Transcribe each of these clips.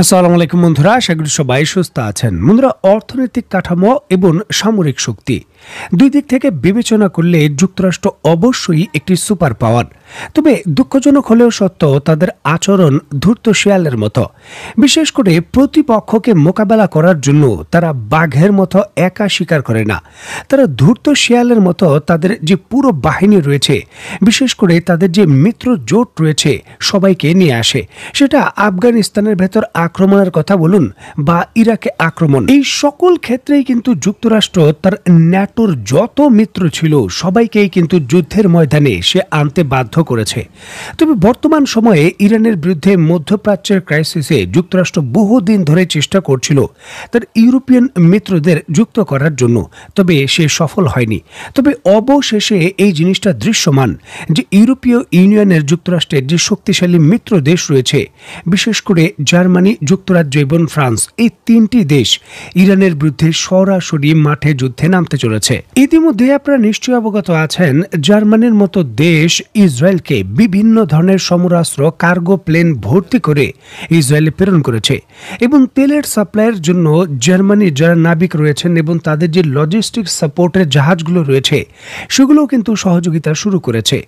আসসালামু আলাইকুম বন্ধুরা, আশা করি সবাই সুস্থ আছেন। বন্ধুরা, অর্থনৈতিক কাঠামো এবং সামরিক শক্তি দুই দিক থেকে বিবেচনা করলে যুক্তরাষ্ট্র অবশ্যই একটি সুপার পাওয়ার। তবে দুঃখজনক হলেও সত্য, তাদের আচরণ ধূর্ত শিয়ালের মতো। বিশেষ করে প্রতিপক্ষকে মোকাবেলা করার জন্য তারা বাঘের মতো একা শিকার করে না, তারা ধূর্ত শিয়ালের মতো তাদের যে পুরো বাহিনী রয়েছে, বিশেষ করে তাদের যে মিত্র জোট রয়েছে, সবাইকে নিয়ে আসে। সেটা আফগানিস্তানের ভেতর আক্রমণের কথা বলুন বা ইরাকে আক্রমণ, এই সকল ক্ষেত্রেই কিন্তু যুক্তরাষ্ট্র তার ন্যাটোর যত মিত্র ছিল সবাইকেই কিন্তু যুদ্ধের ময়দানে সে আনতে বাধ্য করেছে। তবে বর্তমান সময়ে ইরানের বিরুদ্ধে মধ্যপ্রাচ্যের ক্রাইসিসে যুক্তরাষ্ট্র বহুদিন ধরে চেষ্টা করছিল তার ইউরোপিয়ান মিত্রদের যুক্ত করার জন্য, তবে সে সফল হয়নি। তবে অবশেষে এই জিনিসটা দৃশ্যমান যে ইউরোপীয় ইউনিয়নের যুক্তরাষ্ট্রের যে শক্তিশালী মিত্র দেশ রয়েছে, বিশেষ করে জার্মানি, যুক্তরাজ্য এবং ফ্রান্স, এই তিনটি দেশ ইরানের বিরুদ্ধে সরাসরি মাঠে যুদ্ধে নামতে চলেছে। ইতিমধ্যে আপনারা নিশ্চয়ই অবগত আছেন, জার্মানির মতো দেশ ইসরায়েলকে বিভিন্ন ধরনের সমরাস্ত্র কার্গো প্লেন ভর্তি করে ইসরায়েলে প্রেরণ করেছে এবং তেলের সাপ্লাইয়ের জন্য জার্মানির যারা নাবিক রয়েছেন এবং তাদের যে লজিস্টিক সাপোর্টের জাহাজগুলো রয়েছে সেগুলো কিন্তু সহযোগিতা শুরু করেছে।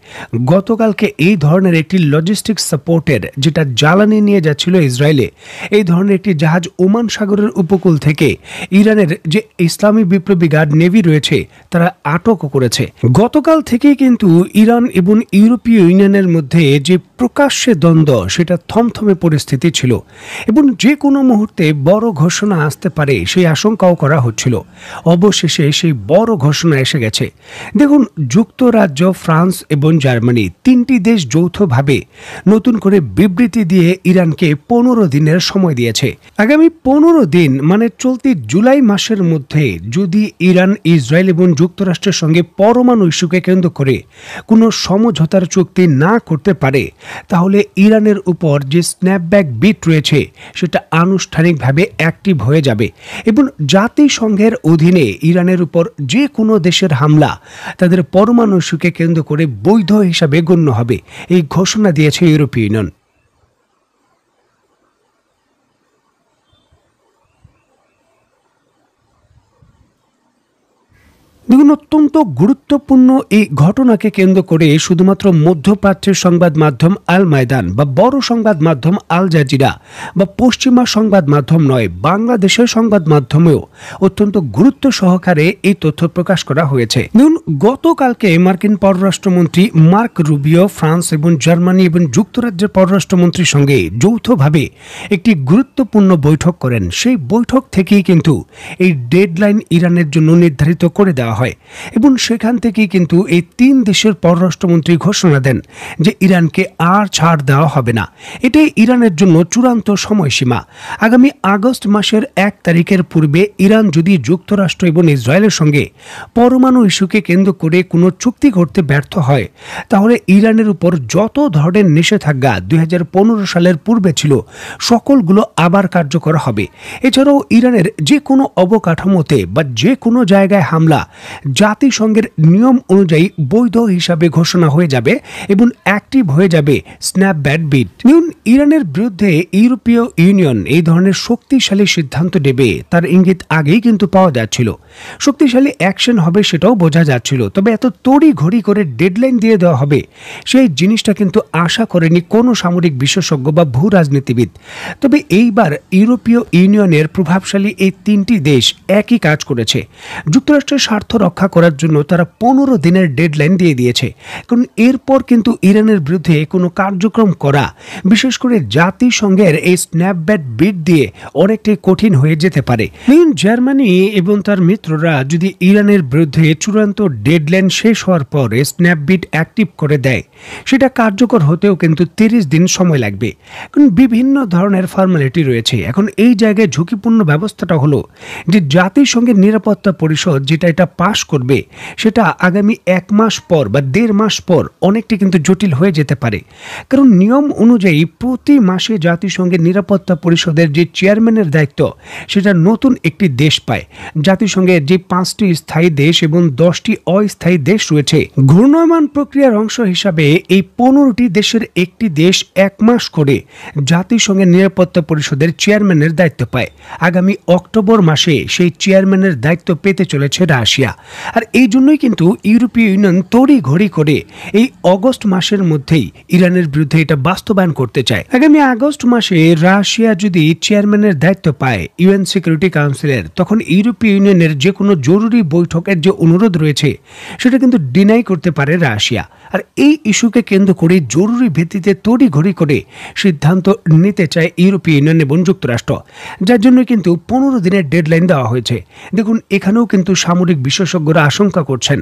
গতকালকে এই ধরনের একটি লজিস্টিক সাপোর্টের যেটা জ্বালানি নিয়ে যাচ্ছিল ইসরায়েলে, এই ধরনের একটি জাহাজ ওমান সাগরের উপকূল থেকে ইরানের যে ইসলামী বিপ্লবী গার্ড নেভি রয়েছে তারা আটক করেছে। গতকাল থেকেই কিন্তু ইরান এবং ইউরোপীয় ইউনিয়নের মধ্যে যে প্রকাশ্যে দ্বন্দ্ব, সেটা থমথমে পরিস্থিতি ছিল এবং যে কোনো মুহূর্তে বড় ঘোষণা আসতে পারে সেই আশঙ্কাও করা হচ্ছিল। অবশেষে সেই বড় ঘোষণা এসে গেছে। দেখুন, যুক্তরাজ্য, ফ্রান্স এবং জার্মানি তিনটি দেশ যৌথভাবে নতুন করে বিবৃতি দিয়ে ইরানকে 15 দিনের সময় দিয়েছে। আগামী 15 দিন মানে চলতি জুলাই মাসের মধ্যে যদি ইরান, ইসরায়েল এবং যুক্তরাষ্ট্রের সঙ্গে পরমাণু ইস্যুকে কেন্দ্র করে কোনো সমঝোতার চুক্তি না করতে পারে, তাহলে ইরানের উপর যে স্ন্যাপব্যাক বিট রয়েছে সেটা আনুষ্ঠানিকভাবে অ্যাক্টিভ হয়ে যাবে এবং জাতিসংঘের অধীনে ইরানের উপর যে কোনো দেশের হামলা তাদের পরমাণু ইস্যুকে কেন্দ্র করে বৈধ হিসাবে গণ্য হবে। এই ঘোষণা দিয়েছে ইউরোপীয় ইউনিয়ন। দেখুন, অত্যন্ত গুরুত্বপূর্ণ এই ঘটনাকে কেন্দ্র করে শুধুমাত্র মধ্যপ্রাচ্যের সংবাদ মাধ্যম আল মায়দান বা বড় সংবাদ মাধ্যম আল জাজিরা বা পশ্চিমা সংবাদ মাধ্যম নয়, বাংলাদেশের সংবাদ মাধ্যমেও অত্যন্ত গুরুত্ব সহকারে এই তথ্য প্রকাশ করা হয়েছে। দেখুন, গতকালকে মার্কিন পররাষ্ট্রমন্ত্রী মার্ক রুবিও ফ্রান্স এবং জার্মানি এবং যুক্তরাজ্যের পররাষ্ট্রমন্ত্রীর সঙ্গে যৌথভাবে একটি গুরুত্বপূর্ণ বৈঠক করেন। সেই বৈঠক থেকেই কিন্তু এই ডেডলাইন ইরানের জন্য নির্ধারিত করে দেওয়া হয় এবং সেখান থেকেই কিন্তু এই তিন দেশের পররাষ্ট্রমন্ত্রী ঘোষণা দেন যে ইরানকে আর ছাড় দেওয়া হবে না। এটাই ইরানের জন্য চূড়ান্ত সময়সীমা। আগামী আগস্ট মাসের 1 তারিখের পূর্বে ইরান যদি যুক্তরাষ্ট্র এবং ইসরায়েলের সঙ্গে পরমাণু ইস্যুকে কেন্দ্র করে কোনো চুক্তি করতে ব্যর্থ হয়, তাহলে ইরানের উপর যত ধরনের নিষেধাজ্ঞা 2015 সালের পূর্বে ছিল সকলগুলো আবার কার্যকর হবে। এছাড়াও ইরানের যে কোনো অবকাঠামোতে বা যে কোনো জায়গায় হামলা জাতিসংঘের নিয়ম অনুযায়ী বৈধ হিসাবে ঘোষণা হয়ে যাবে এবং অ্যাক্টিভ হয়ে যাবে স্ন্যাপব্যাক বিট। ইরানের বিরুদ্ধে ইউরোপীয় ইউনিয়ন এই ধরনের শক্তিশালী সিদ্ধান্ত নেবে তার ইঙ্গিত আগেই কিন্তু পাওয়া যাচ্ছিল। শক্তিশালী অ্যাকশন হবে সেটাও বোঝা যাচ্ছিল, তবে এত তড়ি ঘড়ি করে ডেডলাইন দিয়ে দেওয়া হবে সেই জিনিসটা কিন্তু আশা করেনি কোনো সামরিক বিশেষজ্ঞ বা ভূ রাজনীতিবিদ। তবে এইবার ইউরোপীয় ইউনিয়নের প্রভাবশালী এই তিনটি দেশ একই কাজ করেছে। যুক্তরাষ্ট্রের স্বার্থ রক্ষা করার জন্য তারা 15 দিনের ডেডলাইন দিয়ে দিয়েছে। কারণ এরপর কিন্তু ইরানের বিরুদ্ধে কোনো কার্যক্রম করা, বিশেষ করে জাতিসংঘের এই স্ন্যাপব্যাক বিট দিয়ে অনেকটাই কঠিন হয়ে যেতে পারে। জার্মানি এবং তার মিত্ররা যদি ইরানের বিরুদ্ধে চূড়ান্ত ডেডলাইন শেষ হওয়ার পর স্ন্যাপবিট অ্যাক্টিভ করে দেয়, সেটা কার্যকর হতেও কিন্তু 30 দিন সময় লাগবে। কারণ বিভিন্ন ধরনের ফর্মালিটি রয়েছে। এখন এই জায়গায় ঝুঁকিপূর্ণ ব্যবস্থাটা হলো যে জাতিসংঘের নিরাপত্তা পরিষদ যেটা এটা পাশ করবে সেটা আগামী 1 মাস পর বা 1.5 মাস পর অনেকটা কিন্তু জটিল হয়ে যেতে পারে। কারণ নিয়ম অনুযায়ী প্রতি মাসে জাতিসংঘের নিরাপত্তা পরিষদের যে চেয়ারম্যানের দায়িত্ব সেটা নতুন একটি দেশ পায়। জাতিসংঘের যে 5টি স্থায়ী দেশ এবং 10টি অস্থায়ী দেশ রয়েছে, ঘূর্ণয়মান প্রক্রিয়ার অংশ হিসাবে এই 15টি দেশের একটি দেশ 1 মাস করে জাতিসংঘের নিরাপত্তা পরিষদের চেয়ারম্যানের দায়িত্ব পায়। আগামী অক্টোবর মাসে সেই চেয়ারম্যানের দায়িত্ব পেতে চলেছে রাশিয়া। আর এই জন্যই কিন্তু ইউরোপীয় ইউনিয়ন তড়িঘড়ি করে এই অগস্ট মাসের মধ্যেই ইরানের বিরুদ্ধে এটা বাস্তবায়ন করতে চায়। আগামী আগস্ট মাসে রাশিয়া যদি চেয়ারম্যানের দায়িত্ব পায় ইউএন সিকিউরিটি কাউন্সিলের, তখন ইউরোপীয় ইউনিয়নের যে কোনো জরুরি বৈঠকের যে অনুরোধ রয়েছে সেটা কিন্তু ডিনাই করতে পারে রাশিয়া। আর এই ইস্যুকে কেন্দ্র করে জরুরি ভিত্তিতে তড়িঘড়ি করে সিদ্ধান্ত নিতে চায় ইউরোপীয় ইউনিয়ন এবং যুক্তরাষ্ট্র, যার জন্য কিন্তু 15 দিনের ডেডলাইন দেওয়া হয়েছে। দেখুন, এখানেও কিন্তু সামরিক বিশেষজ্ঞরা আশঙ্কা করছেন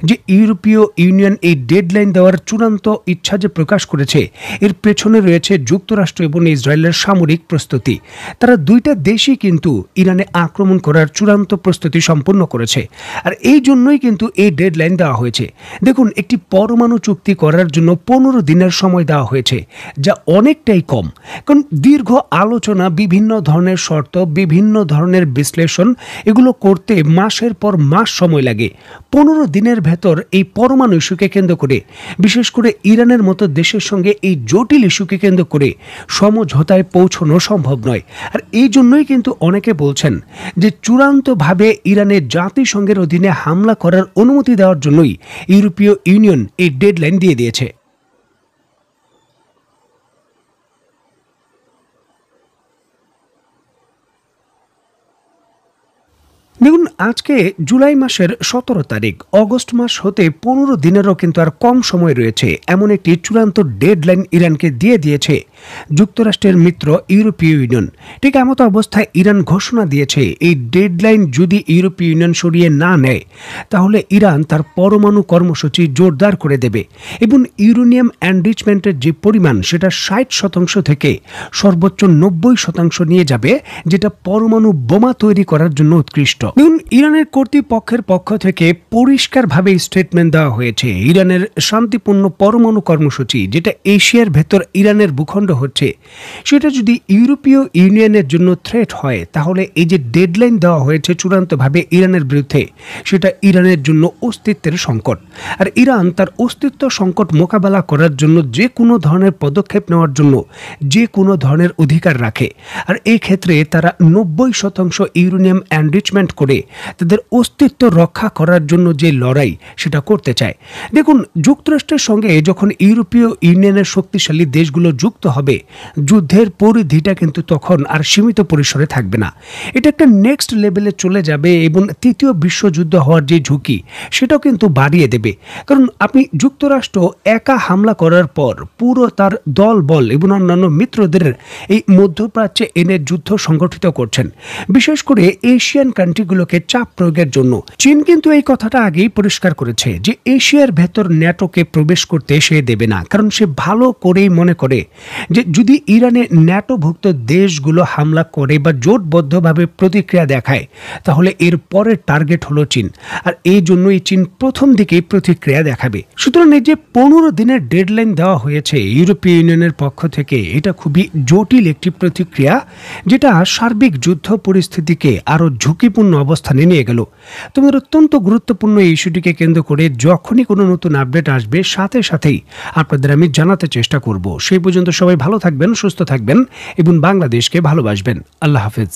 যে ইউরোপীয় ইউনিয়ন এই ডেডলাইন দেওয়ার চূড়ান্ত ইচ্ছা যে প্রকাশ করেছে, এর পেছনে রয়েছে যুক্তরাষ্ট্র এবং ইসরায়েলের সামরিক প্রস্তুতি। তারা দুইটা দেশই কিন্তু ইরানে আক্রমণ করার চূড়ান্ত প্রস্তুতি সম্পন্ন করেছে। আর এই জন্যই কিন্তু এই ডেডলাইন দেওয়া হয়েছে। দেখুন, একটি পরমাণু চুক্তি করার জন্য 15 দিনের সময় দেওয়া হয়েছে, যা অনেকটাই কম। কারণ দীর্ঘ আলোচনা, বিভিন্ন ধরনের শর্ত, বিভিন্ন ধরনের বিশ্লেষণ, এগুলো করতে মাসের পর মাস সময় লাগে। 15 দিনের ভেতর এই পরমাণু ইস্যুকে কেন্দ্র করে, বিশেষ করে ইরানের মতো দেশের সঙ্গে এই জটিল ইস্যুকে কেন্দ্র করে সমঝোতায় পৌঁছানো সম্ভব নয়। আর এই জন্যই কিন্তু অনেকে বলছেন যে চূড়ান্তভাবে ইরানের জাতিসংঘের অধীনে হামলা করার অনুমতি দেওয়ার জন্যই ইউরোপীয় ইউনিয়ন এই ডেডলাইন দিয়ে দিয়েছে। দেখুন, আজকে জুলাই মাসের 17 তারিখ, অগস্ট মাস হতে 15 দিনেরও কিন্তু আর কম সময় রয়েছে। এমন একটি চূড়ান্ত ডেডলাইন ইরানকে দিয়ে দিয়েছে যুক্তরাষ্ট্রের মিত্র ইউরোপীয় ইউনিয়ন। ঠিক এমতো অবস্থায় ইরান ঘোষণা দিয়েছে এই ডেডলাইন যদি ইউরোপীয় ইউনিয়ন সরিয়ে না নেয়, তাহলে ইরান তার পরমাণু কর্মসূচি জোরদার করে দেবে এবং ইউরেনিয়াম এনরিচমেন্টের যে পরিমাণ সেটা 60% থেকে সর্বোচ্চ 90% নিয়ে যাবে, যেটা পরমাণু বোমা তৈরি করার জন্য উৎকৃষ্ট। ইরানের কর্তৃপক্ষের পক্ষ থেকে পরিষ্কারভাবে স্টেটমেন্ট দেওয়া হয়েছে, ইরানের শান্তিপূর্ণ পরমাণু কর্মসূচি, যেটা এশিয়ার ভেতর ইরানের ভূখণ্ড হচ্ছে, সেটা যদি ইউরোপীয় ইউনিয়নের জন্য থ্রেট হয়, তাহলে এই যে ডেডলাইন দেওয়া হয়েছে চূড়ান্তভাবে ইরানের বিরুদ্ধে, সেটা ইরানের জন্য অস্তিত্বের সংকট। আর ইরান তার অস্তিত্ব সংকট মোকাবেলা করার জন্য যে কোনো ধরনের পদক্ষেপ নেওয়ার জন্য যে কোনো ধরনের অধিকার রাখে। আর এই ক্ষেত্রে তারা 90% ইউরেনিয়াম এনরিচমেন্ট করে তাদের অস্তিত্ব রক্ষা করার জন্য যে লড়াই সেটা করতে চায়। দেখুন, যুক্তরাষ্ট্রের সঙ্গে যখন ইউরোপীয় ইউনিয়নের শক্তিশালী দেশগুলো যুক্ত হবে, যুদ্ধের পরিধিটা কিন্তু তখন আর সীমিত পরিসরে থাকবে না। এটা একটা নেক্সট লেভেলে চলে যাবে এবং তৃতীয় বিশ্বযুদ্ধ হওয়ার যে ঝুঁকি সেটাও কিন্তু বাড়িয়ে দেবে। কারণ আপনি যুক্তরাষ্ট্র একা হামলা করার পর পুরো তার দল বল এবং অন্যান্য মিত্রদের এই মধ্যপ্রাচ্যে এনে যুদ্ধ সংগঠিত করছেন, বিশেষ করে এশিয়ান কান্ট্রিগুলোকে চাপ প্রয়োগের জন্য। চীন কিন্তু এই কথাটা আগেই পরিষ্কার করেছে যে এশিয়ার ভেতর ন্যাটোকে প্রবেশ করতে সে দেবে না, কারণ সে ভালো করেই মনে করে যে যদি ইরানে ন্যাটোভুক্ত দেশগুলো হামলা করে বা জোটবদ্ধভাবে প্রতিক্রিয়া দেখায়, তাহলে এর পরের টার্গেট হলো চীন। আর এই জন্যই চীন প্রথম দিকেই প্রতিক্রিয়া দেখাবে। সুতরাং এই যে 15 দিনের ডেডলাইন দেওয়া হয়েছে ইউরোপীয় ইউনিয়নের পক্ষ থেকে, এটা খুবই জটিল একটি প্রতিক্রিয়া, যেটা সার্বিক যুদ্ধ পরিস্থিতিকে আরো ঝুঁকিপূর্ণ অবস্থানে নিয়ে গেল। তোমাদের অত্যন্ত গুরুত্বপূর্ণ এই ইস্যুটিকে কেন্দ্র করে যখনই কোনো নতুন আপডেট আসবে, সাথে সাথেই আপনাদের আমি জানাতে চেষ্টা করব। সেই পর্যন্ত সবাই ভালো থাকবেন, সুস্থ থাকবেন এবং বাংলাদেশকে ভালোবাসবেন। আল্লাহ হাফেজ।